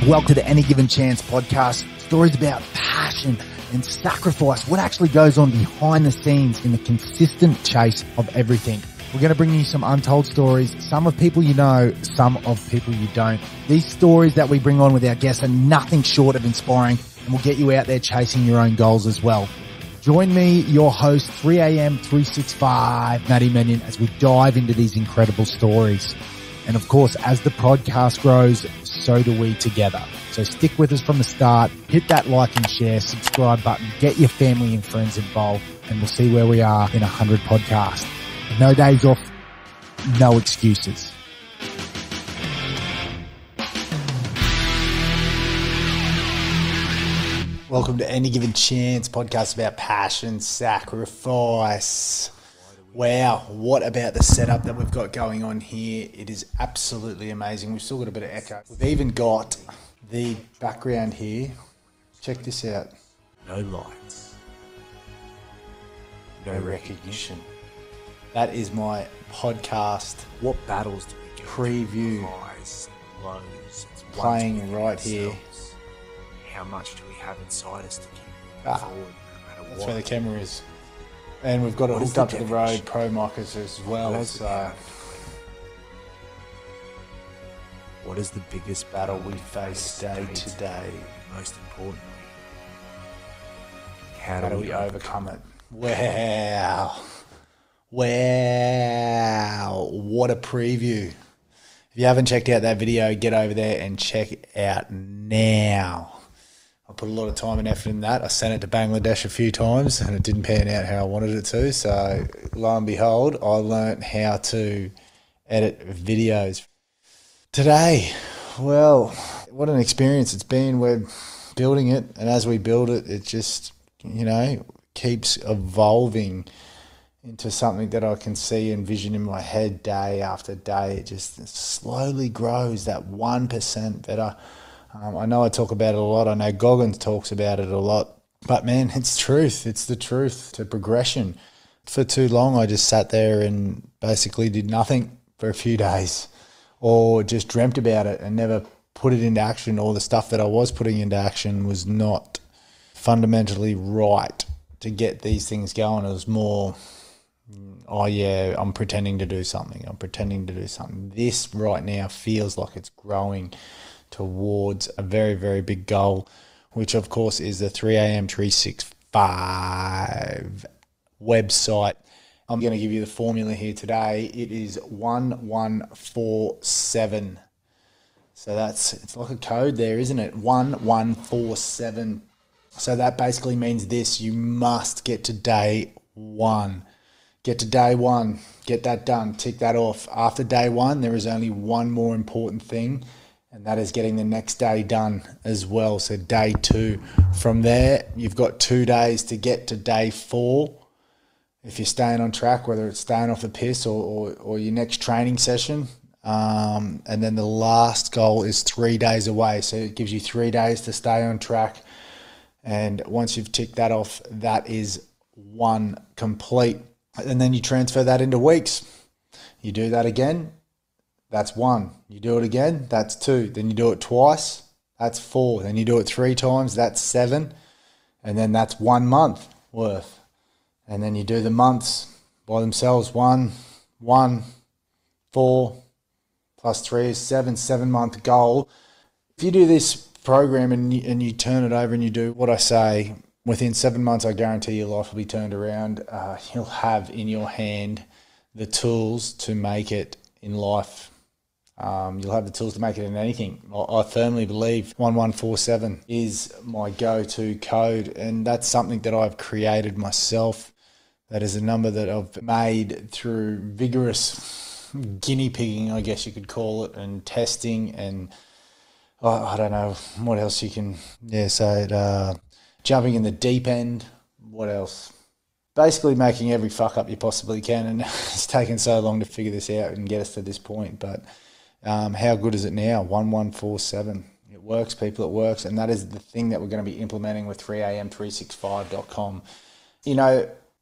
Welcome to the Any Given Chance podcast. Stories about passion and sacrifice. What actually goes on behind the scenes in the consistent chase of everything. We're going to bring you some untold stories. Some of people you know, some of people you don't. These stories that we bring on with our guests are nothing short of inspiring and will get you out there chasing your own goals as well. Join me, your host, 3AM365, Matty Mannion, as we dive into these incredible stories. And of course, as the podcast grows, so do we together. So stick with us from the start, hit that like and share, subscribe button, get your family and friends involved, and we'll see where we are in 100 podcasts. No days off, no excuses. Welcome to Any Given Chance, podcast about passion, sacrifice. Wow, what about the setup that we've got going on here? It is absolutely amazing. We've still got a bit of echo. We've even got the background here. Check this out. No lights. No recognition. That is my podcast. What battles do we go preview highs, lows, playing right here. How much do we have inside us to keep forward no matter That's what? where the camera is. And we've got it hooked up to the Rode Pro micers as well. So what is the biggest battle we face day to day? Most importantly, how do we overcome it? Wow. Wow. What a preview. If you haven't checked out that video, get over there and check it out now. I put a lot of time and effort in that. I sent it to Bangladesh a few times and it didn't pan out how I wanted it to. So lo and behold, I learn't how to edit videos. Today, well, what an experience it's been. We're building it, and as we build it, it just, keeps evolving into something that I can see and vision in my head day after day. It just slowly grows, that 1% better. I know I talk about it a lot. I know Goggins talks about it a lot. But, man, it's truth. It's the truth to progression. For too long, I just sat there and basically did nothing for a few days, or just dreamt about it and never put it into action, or the stuff that I was putting into action was not fundamentally right to get these things going. It was more, oh yeah, I'm pretending to do something. I'm pretending to do something. This right now feels like it's growing towards a very, very big goal, which of course is the 3AM365 website. I'm going to give you the formula here today. It is 1147. So it's like a code there, isn't it? 1147. So that basically means this: you must get to day one. Get to day one, get that done, tick that off. After day one, there is only one more important thing, and that is getting the next day done as well. So day two. From there, you've got 2 days to get to day 4. If you're staying on track, whether it's staying off the piss or your next training session. And then the last goal is 3 days away. So it gives you 3 days to stay on track. And once you've ticked that off, that is one complete. And then you transfer that into weeks. You do that again, that's 1. You do it again, that's 2. Then you do it twice, that's 4. Then you do it 3 times, that's 7. And then that's 1 month worth. And then you do the months by themselves. 1, 4, plus 3 is 7, 7-month goal. If you do this program and you turn it over and you do what I say, within 7 months, I guarantee your life will be turned around. You'll have in your hand the tools to make it in life. You'll have the tools to make it in anything. I firmly believe 1147 is my go-to code, and that's something that I've created myself. That is a number that I've made through vigorous guinea pigging, I guess you could call it, and testing, and I don't know what else you can say. Jumping in the deep end. What else? Basically making every fuck up you possibly can, and it's taken so long to figure this out and get us to this point. But how good is it now? 1147. It works, people. It works, and that is the thing that we're going to be implementing with 3am365.com.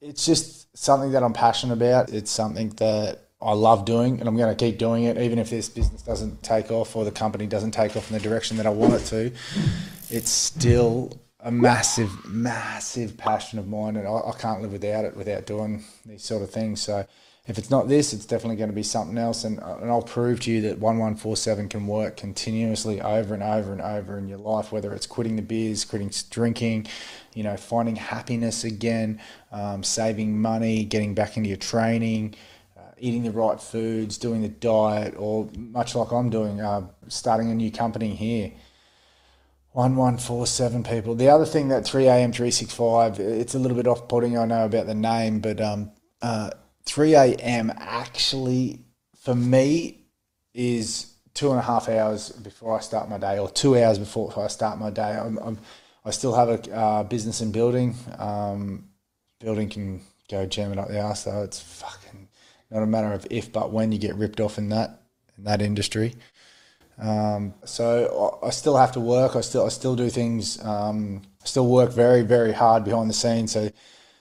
It's just something that I'm passionate about. It's something that I love doing, and I'm going to keep doing it, even if this business doesn't take off or the company doesn't take off in the direction that I want it to. It's still a massive, massive passion of mine, and I can't live without it, without doing these sort of things. So if it's not this, it's definitely going to be something else, and I'll prove to you that 1147 can work continuously over and over and over in your life, whether it's quitting the beers, quitting drinking, you know, finding happiness again, saving money, getting back into your training, eating the right foods, doing the diet, or much like I'm doing, starting a new company here. 1147 people. The other thing that 3AM365, it's a little bit off-putting, I know, about the name, but 3AM actually, for me, is 2.5 hours before I start my day, or 2 hours before I start my day. I still have a business in building. Building can go jamming up the arse, though. It's fucking not a matter of if, but when you get ripped off in that industry. So I still have to work. I still do things. I still work very, very hard behind the scenes. So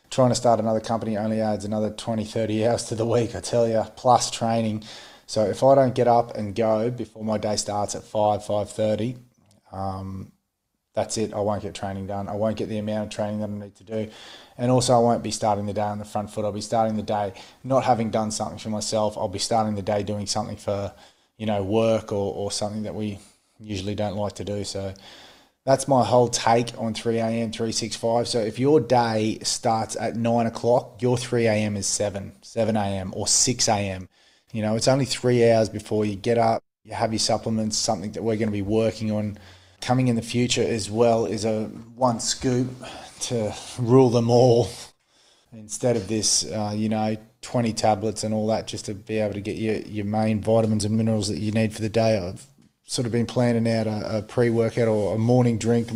trying to start another company only adds another 20, 30 hours to the week, I tell you, plus training. So if I don't get up and go before my day starts at 5:30, that's it. I won't get training done. I won't get the amount of training that I need to do. And also I won't be starting the day on the front foot. I'll be starting the day not having done something for myself. I'll be starting the day doing something for, you know, work or something that we usually don't like to do. So that's my whole take on 3AM365. So if your day starts at 9 o'clock, your 3 a.m. is 7 a.m. or 6 a.m. You know, it's only 3 hours before you get up, you have your supplements, something that we're going to be working on coming in the future as well is a one scoop to rule them all instead of this, 20 tablets and all that, just to be able to get your main vitamins and minerals that you need for the day. I've sort of been planning out a pre-workout or a morning drink,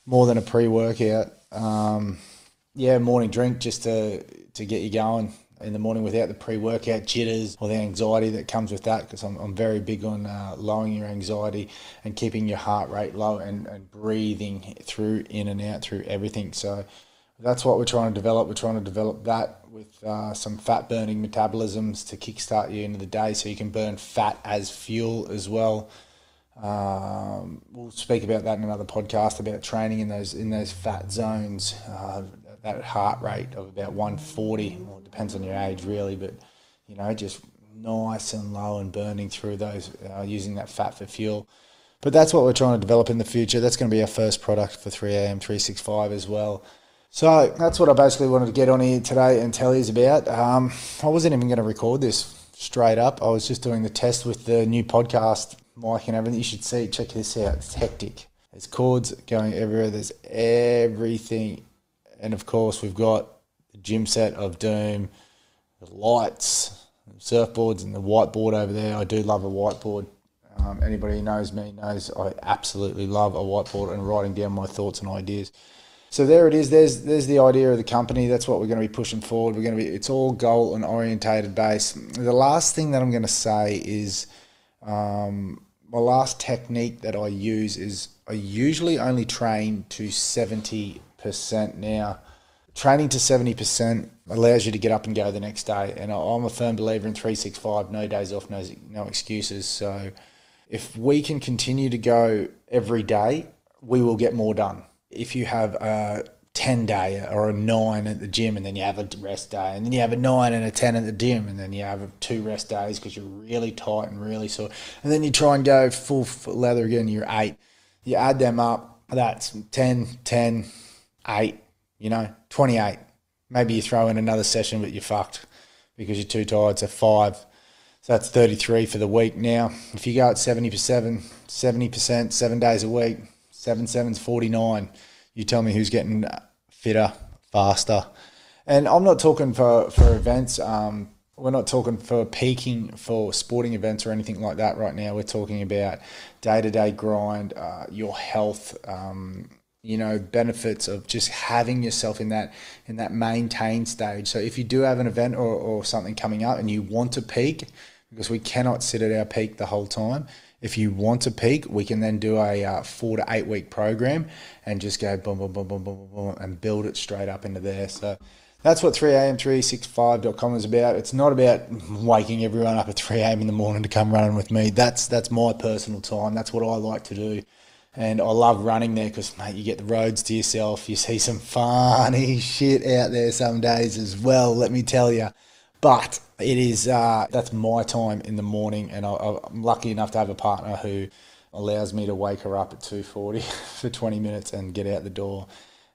more than a pre-workout. Morning drink just to get you going in the morning without the pre-workout jitters or the anxiety that comes with that, because I'm very big on lowering your anxiety and keeping your heart rate low and breathing through, in and out through everything. So that's what we're trying to develop. We're trying to develop that with some fat-burning metabolisms to kickstart you into the day so you can burn fat as fuel as well. We'll speak about that in another podcast about training in those fat zones, that heart rate of about 140. Well, it depends on your age really, but you know, just nice and low and burning through those, using that fat for fuel. But that's what we're trying to develop in the future. That's going to be our first product for 3AM365 as well. So that's what I basically wanted to get on here today and tell you about. I wasn't even going to record this straight up. I was just doing the test with the new podcast mic and everything. You should check this out. It's hectic. There's cords going everywhere. There's everything. And of course, we've got the gym set of doom, the lights, the surfboards, and the whiteboard over there. I do love a whiteboard. Anybody who knows me knows I absolutely love a whiteboard and writing down my thoughts and ideas. So there it is. There's the idea of the company. That's what we're going to be pushing forward. It's all goal and orientated base. The last thing that I'm going to say is my last technique that I use is I usually only train to 70%. Now, training to 70% allows you to get up and go the next day. And I'm a firm believer in 365, no days off, no excuses. So if we can continue to go every day, we will get more done. If you have a 10-day or a 9 at the gym and then you have a rest day, and then you have a 9 and a 10 at the gym, and then you have 2 rest days because you're really tight and really sore, and then you try and go full leather again, you're 8. You add them up, that's 10, 10, 8, 28. Maybe you throw in another session, but you're fucked because you're too tired, so 5. So that's 33 for the week. Now, if you go at 70%, 7 days a week, 7 7's 49. You tell me who's getting fitter, faster. And I'm not talking for events. We're not talking for peaking for sporting events or anything like that right now. We're talking about day-to-day grind, your health, benefits of just having yourself in that maintain stage. So if you do have an event or something coming up and you want to peak, because we cannot sit at our peak the whole time, if you want to peak, we can then do a 4 to 8 week program and just go boom, boom, boom, boom, boom, boom, boom, and build it straight up into there. So That's what 3AM365.com is about. It's not about waking everyone up at 3 a.m. in the morning to come running with me. That's my personal time. That's what I like to do. And I love running there because, mate, you get the roads to yourself. You see some funny shit out there some days as well, let me tell you. But it is, that's my time in the morning, and I'm lucky enough to have a partner who allows me to wake her up at 2:40 for 20 minutes and get out the door.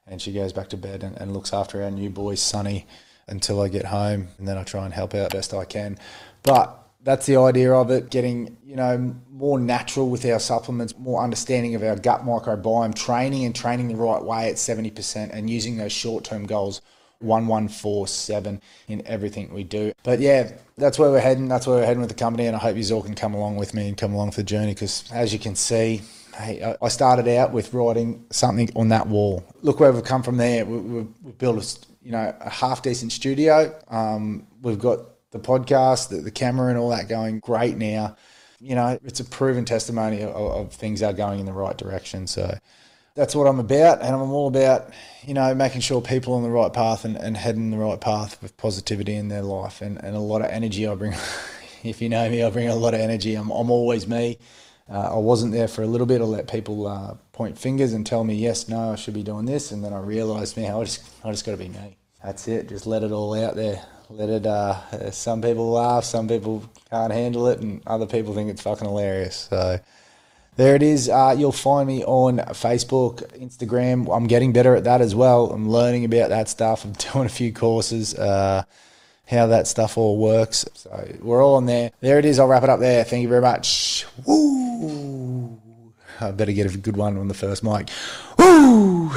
And she goes back to bed and looks after our new boy, Sonny, until I get home. And then I try and help out best I can. But that's the idea of it, getting, more natural with our supplements, more understanding of our gut microbiome, training the right way at 70%, and using those short-term goals, 1147 in everything we do. But yeah, that's where we're heading. That's where we're heading with the company, and I hope you all can come along with me and come along for the journey, because as you can see, hey, I started out with writing something on that wall. Look where we've come from there. We've built a half-decent studio. We've got the podcast, the camera and all that going great now. It's a proven testimony of things are going in the right direction. So that's what I'm about, and I'm all about, making sure people are on the right path and heading the right path with positivity in their life and a lot of energy I bring. If you know me, I bring a lot of energy. I'm always me. I wasn't there for a little bit. I let people point fingers and tell me, yes, no, I should be doing this. And then I realised, man, I just got to be me. That's it. Just let it all out there. Let it, some people laugh, some people can't handle it, and other people think it's fucking hilarious. So there it is. You'll find me on Facebook, Instagram. I'm getting better at that as well. I'm learning about that stuff. I'm doing a few courses, how that stuff all works. So we're all on there. There it is. I'll wrap it up there. Thank you very much. Woo! I better get a good one on the first mic. Woo!